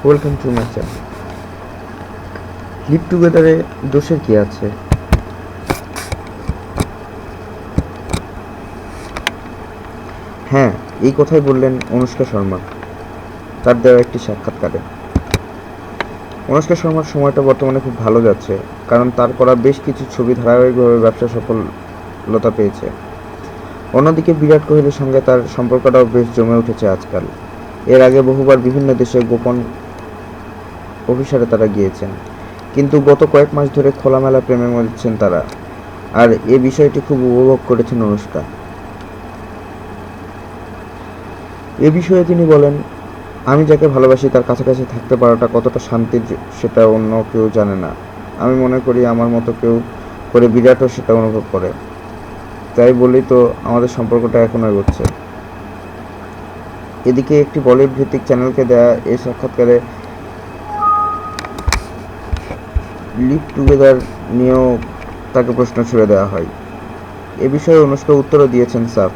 Welcome to my channel. Live টুগেদারে দোষের কি আছে? হ্যাঁ, এই কথাই বললেন অনুষ্কা শর্মা তার দেওয়া একটি সাক্ষাৎকারে। অনুষ্কা শর্মার সময়টা বর্তমানে খুব ভালো যাচ্ছে, কারণ তার করা বেশ কিছু ছবি ধারাবাহিকভাবে ব্যবসা সফলতা পেয়েছে। অন্যদিকে বিরাট কোহলির সঙ্গে তার সম্পর্কটাও বেশ জমে উঠেছে আজকাল। এর আগে বহুবার বিভিন্ন দেশে গোপন অভিসারে তারা গিয়েছেন, কিন্তু গত কয়েক মাস ধরে খোলামেলা প্রেমে মজেছেন তারা, আর এ বিষয়টি খুব উপভোগ করেছেন অনুষ্কা। এ বিষয়ে তিনি বলেন, আমি যাকে ভালোবাসি তার কাছাকাছি থাকতে পারাটা কতটা শান্তির সেটা অন্য কেউ জানে না। আমি মনে করি আমার মতো কেউ করে বিরাটও সেটা অনুভব করে, তাই বলেই তো আমাদের সম্পর্কটা এখনো এগোচ্ছে। এদিকে একটি বলিউড ভিত্তিক চ্যানেলকে দেয়া এই সাক্ষাৎকারে লিভ টুগেদার নিয়েও তাকে প্রশ্ন ছুড়ে দেওয়া হয়। এ বিষয়ে অনুষ্কা উত্তরও দিয়েছেন সাফ।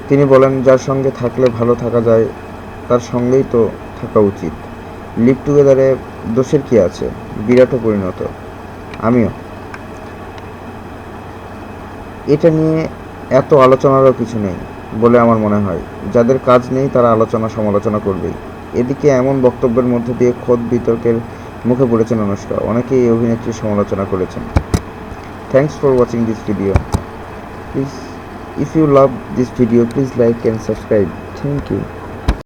তিনি বলেন, যার সঙ্গে থাকলে ভালো থাকা যায় তার সঙ্গেই তো থাকা উচিত। লিভ টুগেদারে দোষের কি আছে? বিরাটও পরিণত, আমিও। এটা নিয়ে এত আলোচনারও কিছু নেই বলে আমার মনে হয়। যাদের কাজ নেই তারা আলোচনা সমালোচনা করবেই। এদিকে এমন বক্তব্যের মধ্য দিয়ে খোদ বিতর্কের মুখে পড়েছেন অনুষ্কা। অনেকেই এই অভিনেত্রীর সমালোচনা করেছেন। Thanks for watching this video. Please, if you love this video, please like and subscribe. Thank you.